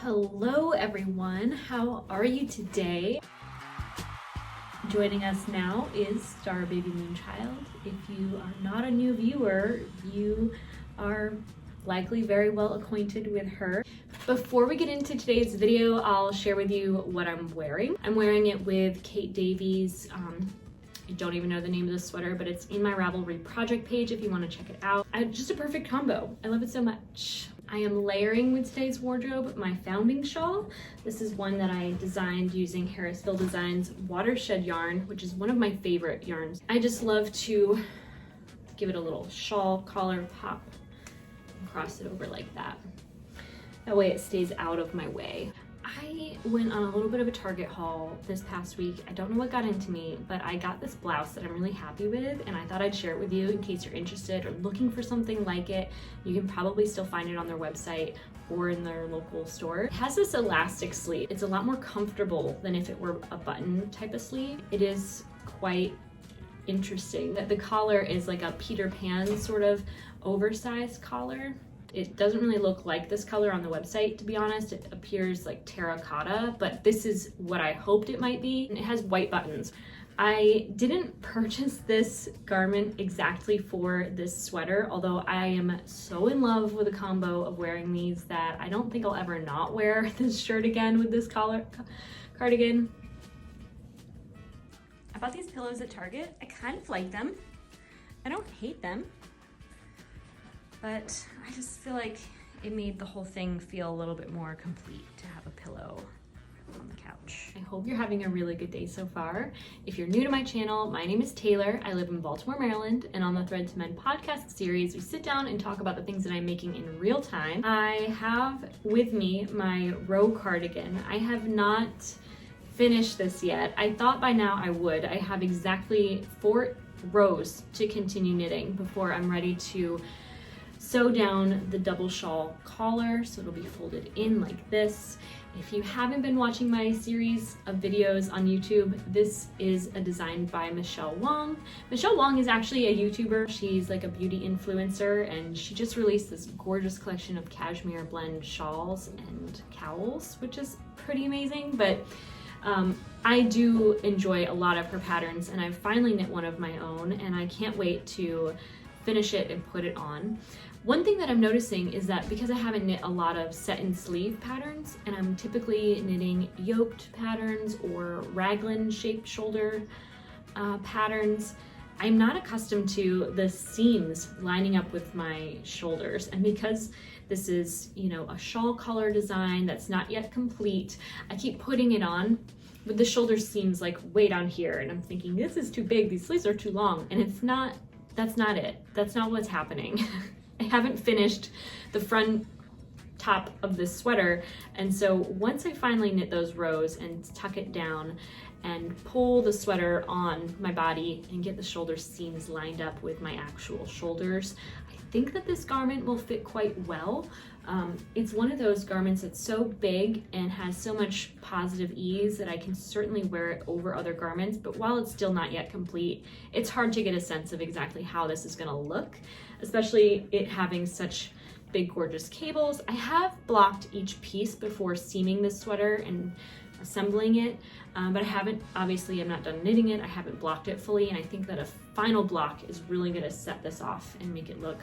Hello everyone, how are you today? Joining us now is Star Baby Moonchild. If you are not a new viewer, you are likely very well acquainted with her. Before we get into today's video, I'll share with you what I'm wearing. I'm wearing it with Kate Davies. I don't even know the name of this sweater, but it's in my Ravelry project page if you want to check it out. Just a perfect combo. I love it so much. I am layering with today's wardrobe my founding shawl. This is one that I designed using Harrisville Designs watershed yarn, which is one of my favorite yarns. I just love to give it a little shawl collar pop and cross it over like that. That way it stays out of my way. I went on a little bit of a Target haul this past week. I don't know what got into me, but I got this blouse that I'm really happy with, and I thought I'd share it with you in case you're interested or looking for something like it. You can probably still find it on their website or in their local store. It has this elastic sleeve. It's a lot more comfortable than if it were a button type of sleeve. It is quite interesting that the collar is like a Peter Pan sort of oversized collar. It doesn't really look like this color on the website, to be honest. It appears like terracotta, but this is what I hoped it might be. And it has white buttons. I didn't purchase this garment exactly for this sweater, although I am so in love with the combo of wearing these that I don't think I'll ever not wear this shirt again with this cardigan. I bought these pillows at Target. I kind of like them. I don't hate them. But I just feel like it made the whole thing feel a little bit more complete to have a pillow on the couch. I hope you're having a really good day so far. If you're new to my channel, my name is Taylor. I live in Baltimore, Maryland, and on the Thread to Men podcast series, we sit down and talk about the things that I'm making in real time. I have with me my row cardigan. I have not finished this yet. I thought by now I would. I have exactly 4 rows to continue knitting before I'm ready to sew down the double shawl collar, so it'll be folded in like this. If you haven't been watching my series of videos on YouTube, this is a design by Michelle Wong. Michelle Wong is actually a YouTuber. She's like a beauty influencer, and she just released this gorgeous collection of cashmere blend shawls and cowls, which is pretty amazing. But I do enjoy a lot of her patterns, and I've finally knit one of my own, and I can't wait to finish it and put it on. One thing that I'm noticing is that because I haven't knit a lot of set and sleeve patterns, and I'm typically knitting yoked patterns or raglan shaped shoulder patterns, I'm not accustomed to the seams lining up with my shoulders. And because this is, a shawl collar design that's not yet complete, I keep putting it on with the shoulder seams like way down here, and I'm thinking this is too big, these sleeves are too long, and it's not. That's not it. That's not what's happening. I haven't finished the front top of this sweater, and so once I finally knit those rows and tuck it down and pull the sweater on my body and get the shoulder seams lined up with my actual shoulders, I think that this garment will fit quite well. It's one of those garments that's so big and has so much positive ease that I can certainly wear it over other garments, but while it's still not yet complete, it's hard to get a sense of exactly how this is gonna look, especially it having such big gorgeous cables. I have blocked each piece before seaming this sweater and assembling it, but I haven't, obviously I'm not done knitting it, I haven't blocked it fully, and I think that a final block is really gonna set this off and make it look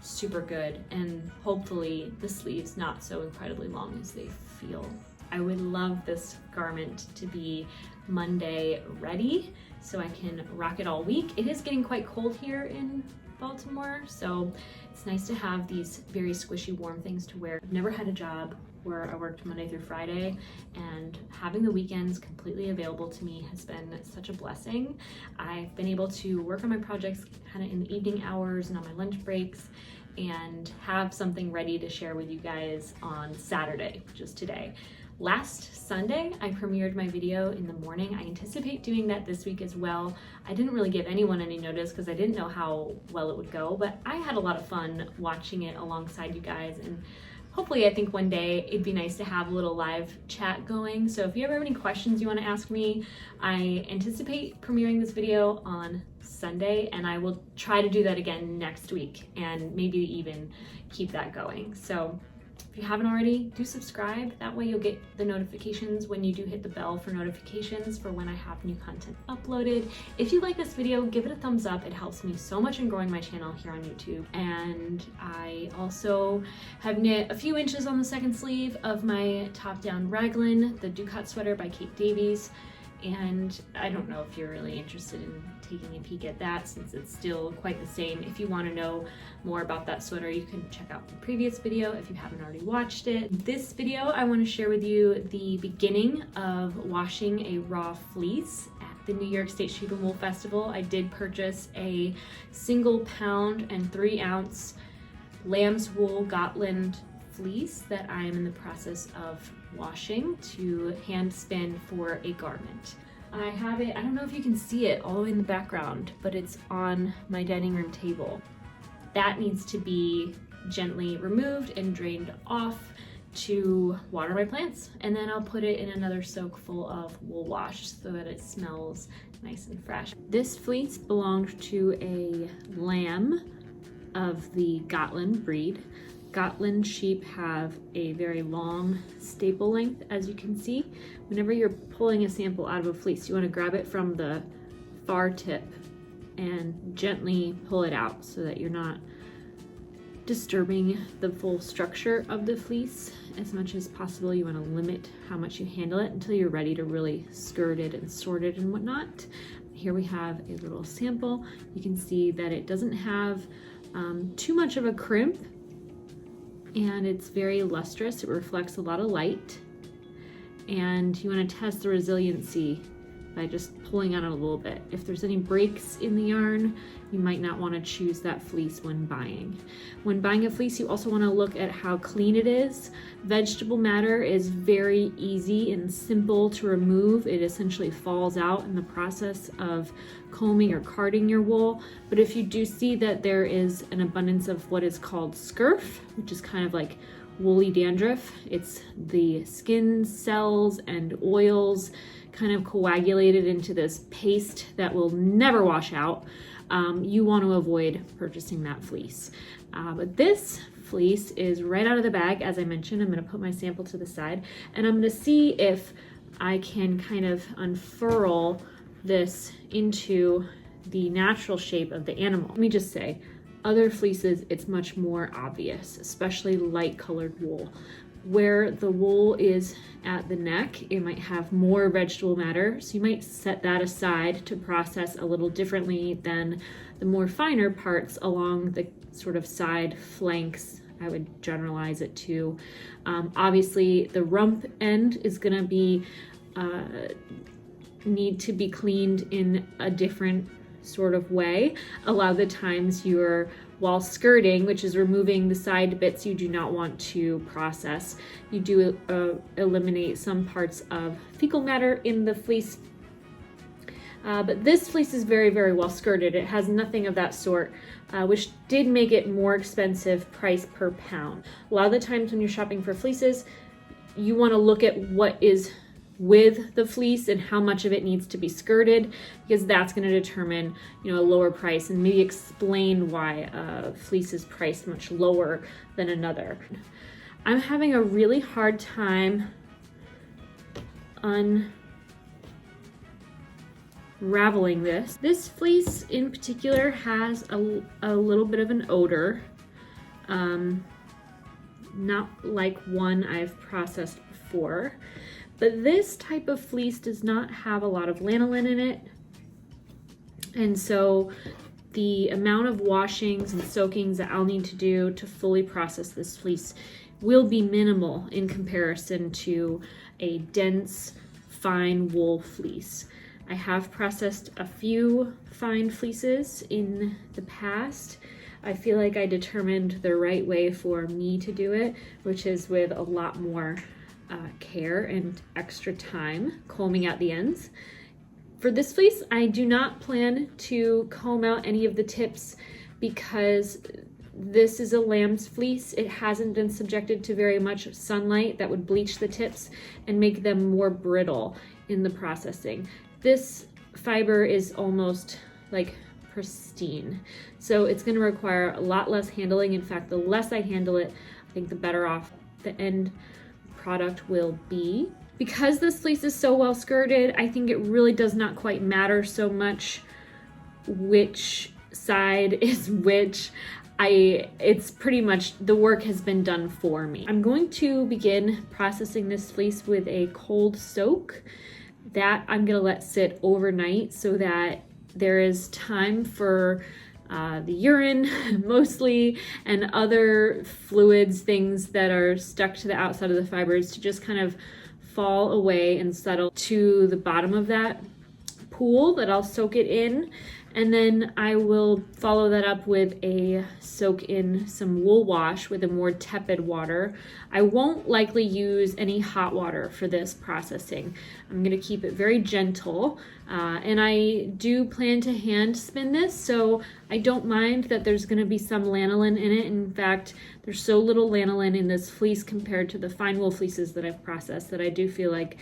super good, and hopefully the sleeves not so incredibly long as they feel. I would love this garment to be Monday ready so I can rock it all week. It is getting quite cold here in Baltimore, so it's nice to have these very squishy warm things to wear. I've never had a job where I worked Monday through Friday, and having the weekends completely available to me has been such a blessing. I've been able to work on my projects kind of in the evening hours and on my lunch breaks, and have something ready to share with you guys on Saturday, which is today. Last Sunday, I premiered my video in the morning. I anticipate doing that this week as well. I didn't really give anyone any notice because I didn't know how well it would go, but I had a lot of fun watching it alongside you guys, and hopefully I think one day it'd be nice to have a little live chat going. So if you ever have any questions you want to ask me, I anticipate premiering this video on Sunday, and I will try to do that again next week and maybe even keep that going. So if you haven't already, do subscribe. That way you'll get the notifications when you do hit the bell for notifications for when I have new content uploaded. If you like this video, give it a thumbs up. It helps me so much in growing my channel here on YouTube. And I also have knit a few inches on the second sleeve of my top-down raglan, the Ducat sweater by Kate Davies. And I don't know if you're really interested in taking a peek at that, since it's still quite the same. If you want to know more about that sweater, you can check out the previous video if you haven't already watched it. This video, I want to share with you the beginning of washing a raw fleece at the New York State Sheep and Wool Festival. I did purchase a single pound and 3 ounce lamb's wool Gotland fleece that I am in the process of washing to hand spin for a garment. I have it, I don't know if you can see it all the way in the background, but it's on my dining room table. That needs to be gently removed and drained off to water my plants, and then I'll put it in another soak full of wool wash so that it smells nice and fresh. This fleece belonged to a lamb of the Gotland breed. Gotland sheep have a very long staple length, as you can see. Whenever you're pulling a sample out of a fleece, you want to grab it from the far tip and gently pull it out so that you're not disturbing the full structure of the fleece. As much as possible, you want to limit how much you handle it until you're ready to really skirt it and sort it and whatnot. Here we have a little sample. You can see that it doesn't have too much of a crimp, and it's very lustrous. It reflects a lot of light, and you want to test the resiliency by just pulling on it a little bit. If there's any breaks in the yarn, you might not want to choose that fleece when buying. When buying a fleece, you also want to look at how clean it is. Vegetable matter is very easy and simple to remove. It essentially falls out in the process of combing or carding your wool. But if you do see that there is an abundance of what is called scurf, which is kind of like woolly dandruff, it's the skin cells and oils kind of coagulated into this paste that will never wash out, you want to avoid purchasing that fleece. But this fleece is right out of the bag. As I mentioned, I'm going to put my sample to the side, and I'm going to see if I can kind of unfurl this into the natural shape of the animal. Let me just say, other fleeces, it's much more obvious, especially light colored wool. Where the wool is at the neck, it might have more vegetable matter, so you might set that aside to process a little differently than the more finer parts along the sort of side flanks. I would generalize it to. Obviously, the rump end is going to be need to be cleaned in a different sort of way. A lot of the times while skirting, which is removing the side bits you do not want to process, you do eliminate some parts of fecal matter in the fleece. But this fleece is very, very well skirted. It has nothing of that sort, which did make it more expensive price per pound. A lot of the times when you're shopping for fleeces, you want to look at what is with the fleece and how much of it needs to be skirted, because that's going to determine, a lower price, and maybe explain why a fleece is priced much lower than another. I'm having a really hard time unraveling this. This fleece in particular has a little bit of an odor, not like one I've processed before. But this type of fleece does not have a lot of lanolin in it. And so the amount of washings and soakings that I'll need to do to fully process this fleece will be minimal in comparison to a dense, fine wool fleece. I have processed a few fine fleeces in the past. I feel like I determined the right way for me to do it, which is with a lot more care and extra time combing out the ends. For this fleece, I do not plan to comb out any of the tips because this is a lamb's fleece. It hasn't been subjected to very much sunlight that would bleach the tips and make them more brittle in the processing. This fiber is almost like pristine, so it's going to require a lot less handling. In fact, the less I handle it, I think the better off the end product will be. Because this fleece is so well skirted, I think it really does not quite matter so much which side is which. It's pretty much, the work has been done for me. I'm going to begin processing this fleece with a cold soak. That I'm gonna let sit overnight so that there is time for the urine mostly, and other fluids, things that are stuck to the outside of the fibers, to just kind of fall away and settle to the bottom of that pool that I'll soak it in. And then I will follow that up with a soak in some wool wash with a more tepid water. I won't likely use any hot water for this processing. I'm gonna keep it very gentle. And I do plan to hand spin this, so I don't mind that there's gonna be some lanolin in it. In fact, there's so little lanolin in this fleece compared to the fine wool fleeces that I've processed that I do feel like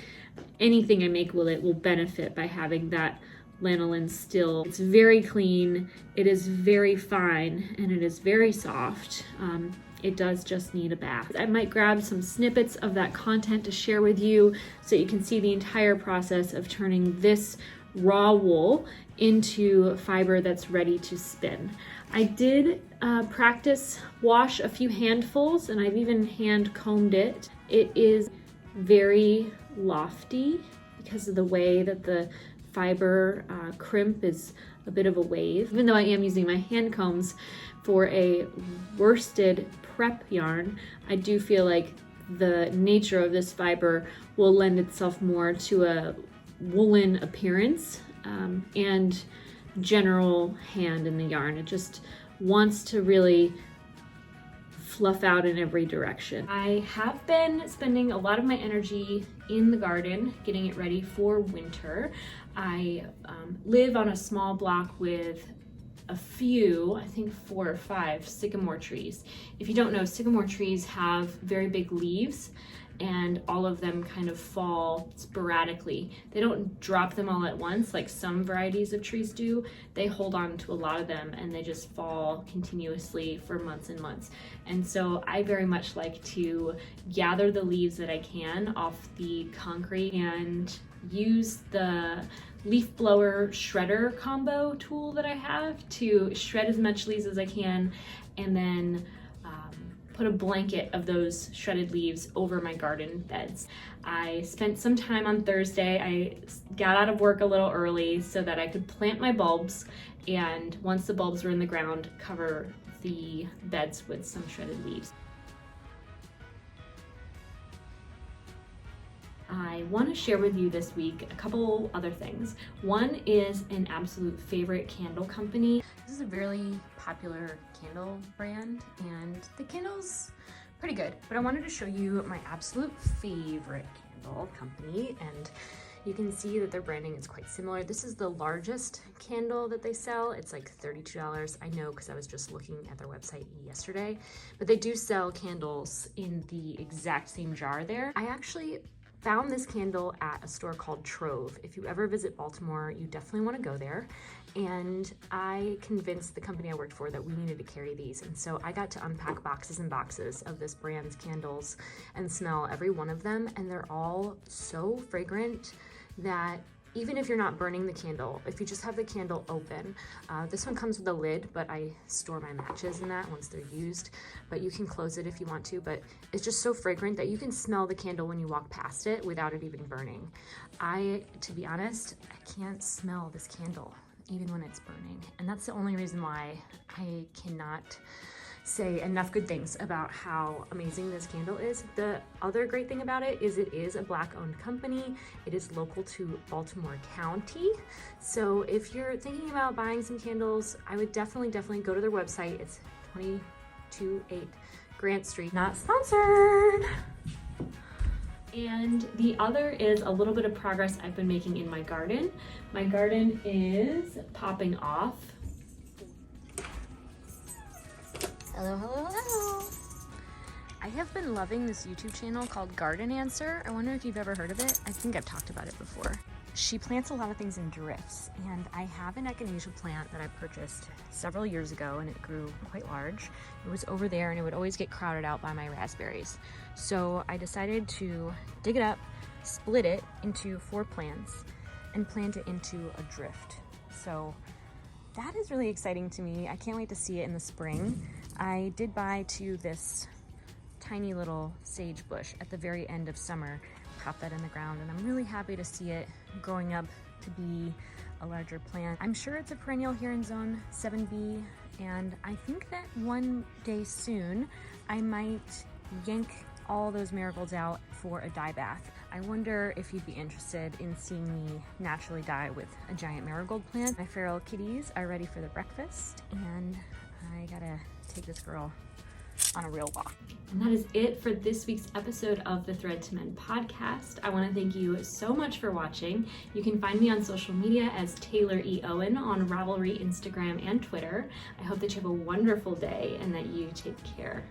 anything I make with it will benefit by having that lanolin still. It's very clean, it is very fine, and it is very soft. It does just need a bath. I might grab some snippets of that content to share with you so you can see the entire process of turning this raw wool into fiber that's ready to spin. I did practice wash a few handfuls, and I've even hand combed it. It is very lofty because of the way that the fiber crimp is a bit of a wave. Even though I am using my hand combs for a worsted prep yarn, I do feel like the nature of this fiber will lend itself more to a woolen appearance and general hand in the yarn. It just wants to really fluff out in every direction. I have been spending a lot of my energy in the garden getting it ready for winter. I live on a small block with a few, I think 4 or 5 sycamore trees. If you don't know, sycamore trees have very big leaves, and all of them kind of fall sporadically. They don't drop them all at once like some varieties of trees do. They hold on to a lot of them and they just fall continuously for months and months. And so I very much like to gather the leaves that I can off the concrete and use the leaf blower shredder combo tool that I have to shred as much leaves as I can, and then put a blanket of those shredded leaves over my garden beds. I spent some time on Thursday. I got out of work a little early so that I could plant my bulbs, and once the bulbs were in the ground, cover the beds with some shredded leaves. I want to share with you this week a couple other things. One is an absolute favorite candle company. This is a really popular candle brand, and the candle's pretty good, but I wanted to show you my absolute favorite candle company, and you can see that their branding is quite similar. This is the largest candle that they sell. It's like $32. I know because I was just looking at their website yesterday, but they do sell candles in the exact same jar there. I actually found this candle at a store called Trove. If you ever visit Baltimore, you definitely want to go there. And I convinced the company I worked for that we needed to carry these. And so I got to unpack boxes and boxes of this brand's candles and smell every one of them. And they're all so fragrant that even if you're not burning the candle, if you just have the candle open, this one comes with a lid, but I store my matches in that once they're used, but you can close it if you want to, but it's just so fragrant that you can smell the candle when you walk past it without it even burning. To be honest, I can't smell this candle even when it's burning, and that's the only reason why I cannot say enough good things about how amazing this candle is. The other great thing about it is a Black-owned company. It is local to Baltimore County. So if you're thinking about buying some candles, I would definitely go to their website. It's 228 Grant Street. Not sponsored. And the other is a little bit of progress I've been making in my garden. My garden is popping off. Hello, hello, hello. I have been loving this YouTube channel called Garden Answer. I wonder if you've ever heard of it. I think I've talked about it before. She plants a lot of things in drifts, and I have an echinacea plant that I purchased several years ago, and it grew quite large. It was over there, and it would always get crowded out by my raspberries. So I decided to dig it up, split it into 4 plants, and plant it into a drift. So that is really exciting to me. I can't wait to see it in the spring. I did buy this tiny little sage bush at the very end of summer, pop that in the ground, and I'm really happy to see it growing up to be a larger plant. I'm sure it's a perennial here in zone 7B, and I think that one day soon I might yank all those marigolds out for a dye bath. I wonder if you'd be interested in seeing me naturally dye with a giant marigold plant. My feral kitties are ready for the breakfast, and I gotta take this girl on a real walk. And that is it for this week's episode of the Thread to Mend podcast. I want to thank you so much for watching. You can find me on social media as Tayloreowen on Ravelry, Instagram, and Twitter. I hope that you have a wonderful day and that you take care.